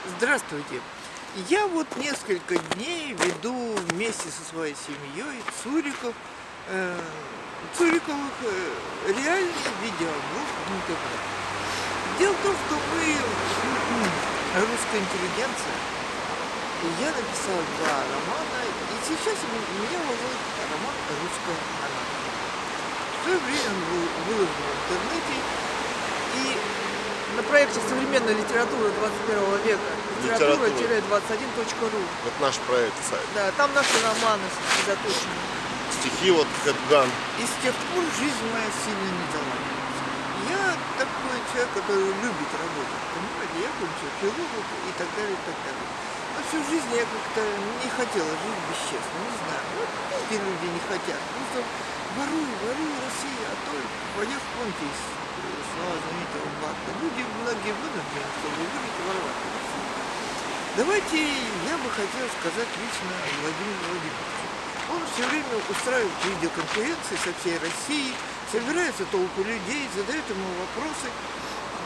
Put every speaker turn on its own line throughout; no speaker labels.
Здравствуйте. Я вот несколько дней веду вместе со своей семьей Цуриковых реальный видеоблог в интернете. Дело в том, что мы русская интеллигенция. И я написал два романа, и сейчас меня волнует роман «Русская монархия». В свое время он был выложен в интернете, и
На проекте «Современная литература 21 века» литература-21.ру.
Вот наш проект сайт.
Да, там наши романы сосредоточены.
Стихи вот Кэтган.
И с тех пор жизнь моя сильно не заладилась. Я такой человек, который любит работать, понимаете? Я кончил филолог и так далее, и так далее. Но всю жизнь я как-то не хотела жить бесчестно, не знаю. Ну, эти люди не хотят. Просто воруй, Россия, а то пойдешь в конте из слова знаменитого Бахта. Люди многие вынуждены, чтобы выжить и воровать. Давайте я бы хотел сказать лично Владимиру Владимировичу. Он все время устраивает видеоконференции со всей России, собирается толпу людей, задает ему вопросы.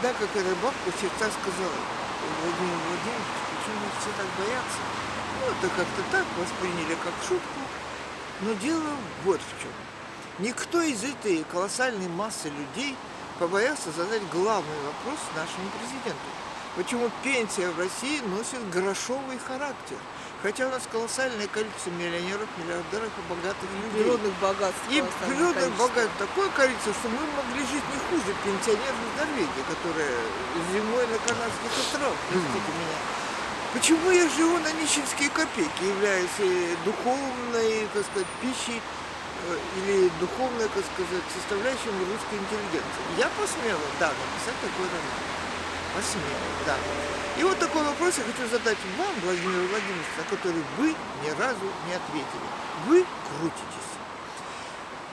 Да, как эта бабка в сердцах сказала: Владимир Владимирович, почему все так боятся? Ну, это как-то так восприняли, как шутку. Но дело вот в чем. Никто из этой колоссальной массы людей побоялся задать главный вопрос нашему президенту. Почему пенсия в России носит грошовый характер? Хотя у нас колоссальное количество миллионеров, миллиардеров и богатых людей.
Природных богатств.
И природных богатств такое количество, что мы могли жить не хуже пенсионеров из Норвегии, которые зимой на Канадских островах, простите меня. Почему я живу на нищенские копейки, являясь духовной, так сказать, пищей или духовной, так сказать, составляющей русской интеллигенции? Я посмела, да, написать такой роман. Посмела, да. И вот такой вопрос я хочу задать вам, Владимир Владимирович, на который вы ни разу не ответили. Вы крутитесь.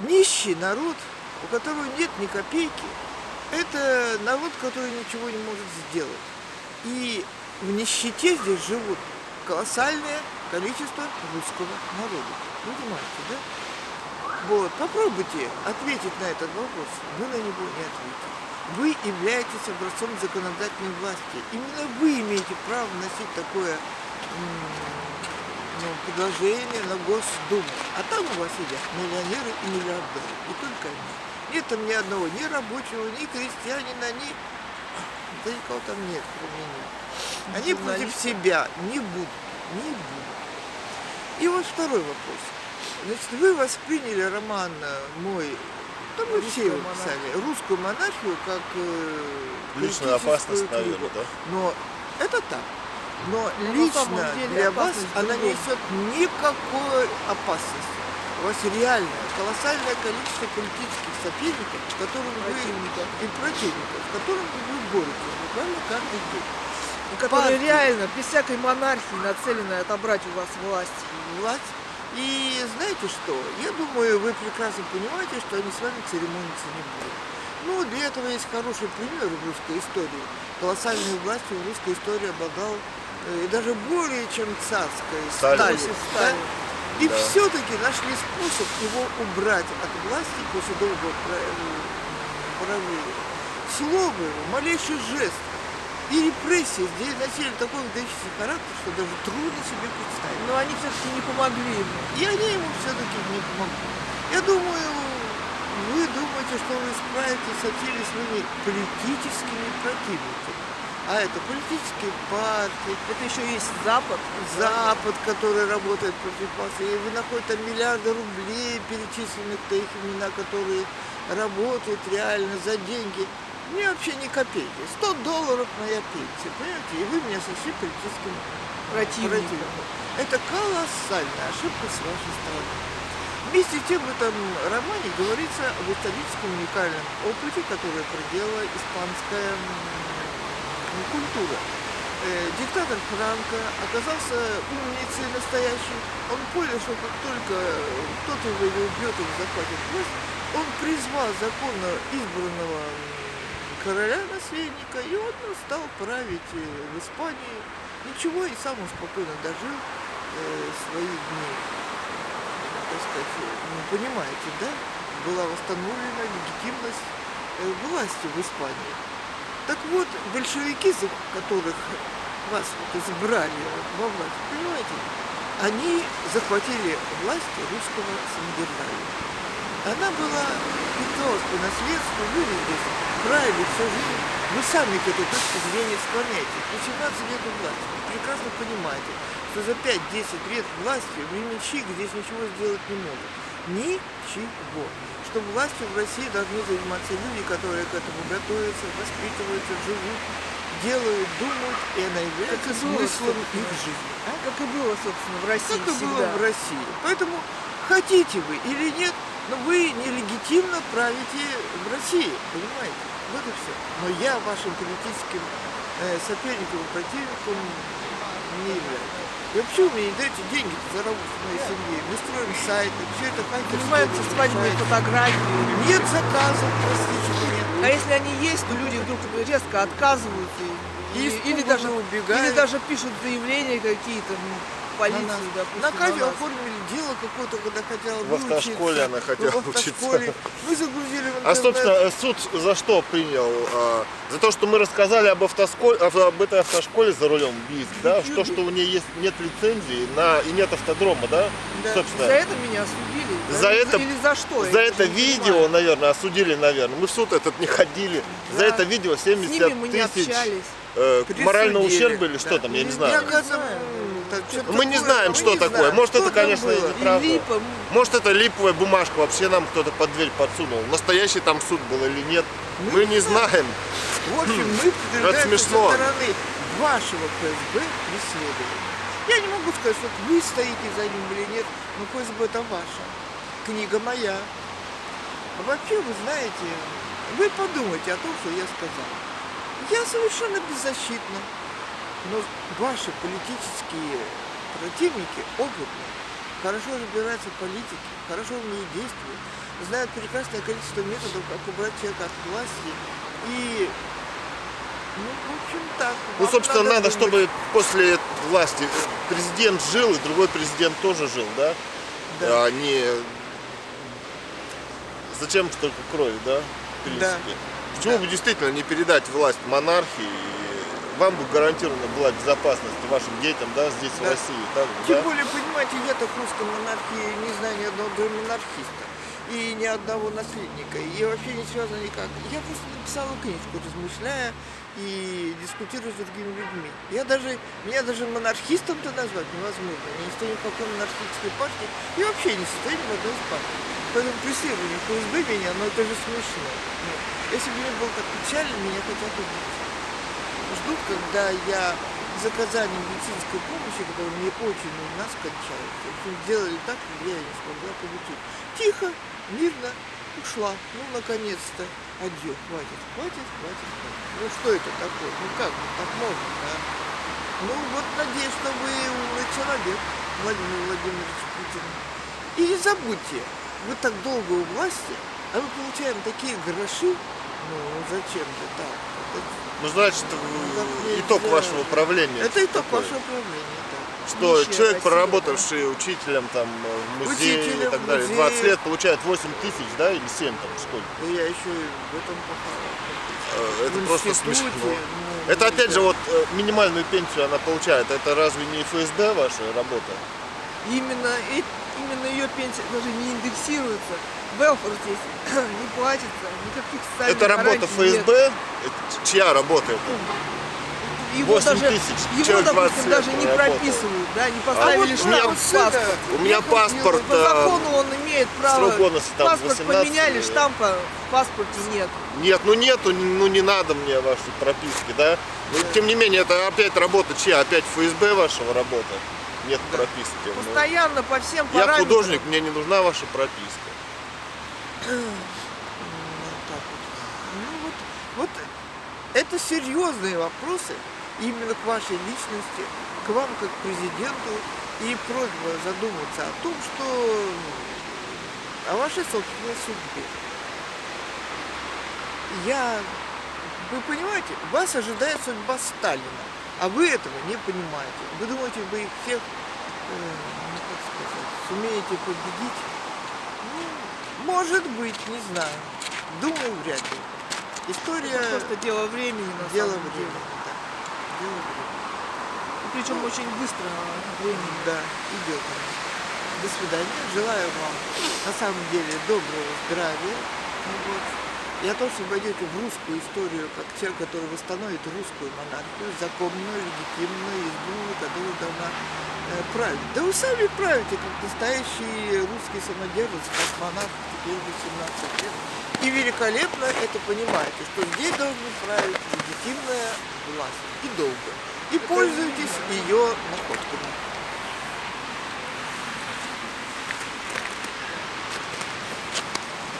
Нищий народ, у которого нет ни копейки, это народ, который ничего не может сделать. И в нищете здесь живут колоссальное количество русского народа. Понимаете, да? Вот, попробуйте ответить на этот вопрос. Вы на него не ответите. Вы являетесь образцом законодательной власти. Именно вы имеете право вносить такое предложение на Госдуму. А там у вас сидят миллионеры и миллиардеры. И только они. Нет там ни одного, ни рабочего, ни крестьянина, да никого там нет, кроме них. Они против себя не будут. Не будут. И вот второй вопрос. Значит, вы восприняли роман мой, да мы все его писали, «Русскую монархию» как
Личная опасность, наверное, да?
Но это так. Но лично для вас она не несет никакой опасности. У вас реальное, колоссальное количество политических соперников, с которыми и противников, с которыми вы боретесь буквально каждый день.
Которые реально, без всякой монархии, нацелены отобрать у вас власть.
И знаете что? Я думаю, вы прекрасно понимаете, что они с вами церемониться не будут. Ну, для этого есть хороший пример в русской истории. Колоссальной властью в русской истории обладал даже более чем царской Сталин. Да? И все-таки нашли способ его убрать от власти после долгого правления. Слово его, малейший жест и репрессии здесь носили такой выдающийся характер, что даже трудно себе представить.
Но они все-таки не помогли ему.
И они ему все-таки не помогли. Я думаю, вы думаете, что вы справитесь со всеми своими политическими противниками. А это политические партии.
Это еще есть Запад.
Запад, который работает против вас. И вы находите там миллиарды рублей, перечисленных на их имена, которые работают реально за деньги. Мне вообще ни копейки. $100 моя пенсия, понимаете? И вы меня сошли политическим противником. Это колоссальная ошибка с вашей стороны. Вместе с тем в этом романе говорится об историческом уникальном опыте, который проделала испанская культура. Диктатор Франко оказался умницей настоящим. Он понял, что как только кто-то его или убьет, или захватит власть, он призвал законно избранного короля-наследника, и он стал править в Испании. Ничего, и сам он спокойно дожил свои дни. Так сказать, понимаете, да? Была восстановлена легитимность власти в Испании. Так вот, большевики, за которых вас вот избрали во власть, понимаете, они захватили власть русского самодержавия. Она была, передалась по наследству, были здесь, правили всю жизнь. Вы сами к этой точке зрения склоняетесь. 18 лет у власти. Вы прекрасно понимаете, что за 5-10 лет власти временщик здесь ничего сделать не может. Ничего. Что властью в России должны заниматься люди, которые к этому готовятся, воспитываются, живут, делают, думают, и она является
Как и было,
смыслом
собственно.
их жизни.
Как и было, собственно, в России
Как и
всегда.
было в России. Поэтому хотите вы или нет, но вы нелегитимно правите в России, понимаете? Вот и все. Но я вашим политическим соперником и противником не являюсь. И вообще вы мне не даете деньги за работу в моей семье. Мы строим сайты, все это хакерство.
Занимаются свадебной фотографией.
Нет заказов, простите меня.
А если они есть, то люди вдруг резко отказываются.
И
Или даже
убегают.
Или даже пишут заявления какие-то в полицию, допустим.
На Катю
на нас.
оформили дело какое-то, когда хотела
В автошколе она хотела
в автошколе. Мы загрузили в интернет.
А, собственно, суд за что принял? За то, что мы рассказали об этой автошколе за рулем Бийск, да? Что у нее нет лицензии и нет автодрома, да?
Да.
Собственно,
За это меня осудили?
За это-
Или за что?
за
Я
это
не
видео,
понимаю.
наверное, осудили, наверное. Мы в суд этот не ходили. За
Да.
это видео
С ними
70
мы не
тысяч
общались.
морального
Присудили,
ущерба или что
да.
там, я не
Я
знаю.
к этому,
Мы не знаем, что такое. Может, это, конечно,
И
неправда.
липа.
Может, это липовая бумажка, вообще нам кто-то под дверь подсунул. Настоящий там суд был или нет, мы не знаем.
В общем, мы подтверждаем со
смешно.
стороны вашего ФСБ преследования. Я не могу сказать, что вы стоите за ним или нет, но ФСБ это ваша. Книга моя. А вообще, вы знаете, вы подумайте о том, что я сказал. Я совершенно беззащитна. Но ваши политические противники опытные, хорошо разбираются в политике, хорошо в ней действуют, знают прекрасное количество методов, как убрать человека от власти. И, в общем, так.
Ну,
Вам
собственно, надо,
думать.
чтобы после власти президент жил, и другой президент тоже жил, да?
Да.
А не... Зачем столько крови, да? В принципе. Почему бы действительно не передать власть монархии? Вам бы гарантирована была безопасность вашим детям, да, здесь в
Да.
России, так,
Тем
да?
более, понимаете, я-то в русской монархии не знаю ни одного монархиста и ни одного наследника. И вообще не связано никак. Я просто написала книжку, размышляя и дискутируя с другими людьми. Меня даже монархистом-то назвать невозможно. Я не стою ни в какой монархической партии и вообще не состою ни в одной из партий. Поэтому преследование ФСБ меня, но это же смешно. Ну, если бы мне было так печально, меня хотят убить. Ждут, когда я из оказания медицинской помощи, которая мне очень нужна, скончаюсь. В общем, сделали так, чтобы я не смогла получить. Тихо, мирно ушла. Ну, наконец-то. Адьё, хватит. Ну, что это такое? Ну, как так можно, да? Ну, вот надеюсь, что вы умный человек, Владимир Владимирович Путин. И не забудьте, вы так долго у власти, а мы получаем такие гроши. Ну, зачем же так?
Ну, значит,
Так
итог
нельзя.
вашего правления.
Это итог
такой,
вашего правления, да.
Что
Нищая
человек,
Россия,
проработавший учителем там, в музее и
Учителем
так
в
далее,
музее.
20 лет, получает 8 тысяч, да, или 7 там, сколько?
Да я еще и в этом похожа.
Это
В
просто
институте,
смешно.
ну,
Это опять же
да.
вот минимальную пенсию она получает. Это разве не ФСБ ваша работа?
Именно ее пенсия даже не индексируется. Велфор здесь не платится, никаких социальных
Это работа
гарантий нет.
ФСБ? Чья работа это?
Его
8
даже,
тысяч.
его,
Человек 20
допустим,
лет
даже не
проработал.
прописывают, да, не поставили
вот
штамп
у
в паспорт.
У меня паспорт,
По закону он имеет право.
срок годности там
Паспорт
18
поменяли,
лет.
штампа в паспорте нет.
нету, ну не надо мне вашей прописки, да? Но, тем не менее, это опять работа чья? Опять ФСБ вашего работа? Нет прописки. Ну,
Постоянно по всем
я
параметрам.
художник, мне не нужна ваша прописка.
Ну, так вот. Вот это серьезные вопросы именно к вашей личности, к вам как к президенту, и просьба задуматься о том, что о вашей собственной судьбе. Вы понимаете, вас ожидает судьба Сталина, а вы этого не понимаете. Вы думаете, вы их всех, как сказать, сумеете победить? Ну, может быть, не знаю. Думаю, вряд ли. История...
Это просто дело времени, на
Дело
самом
времени,
деле.
да. Дело времени.
причем очень быстро времени.
Да, идет. До свидания. Желаю вам на самом деле доброго здравия. Ну вот. И о том, что вы войдете в русскую историю, как человек, который восстановит русскую монархию, законную, легитимную, избранную, которая должна править. Да вы сами правите, как настоящий русский самодержец, космонавт, теперь 18 лет. И великолепно это понимаете, что здесь должны править легитимная власть. И долго. И пользуйтесь ее находками.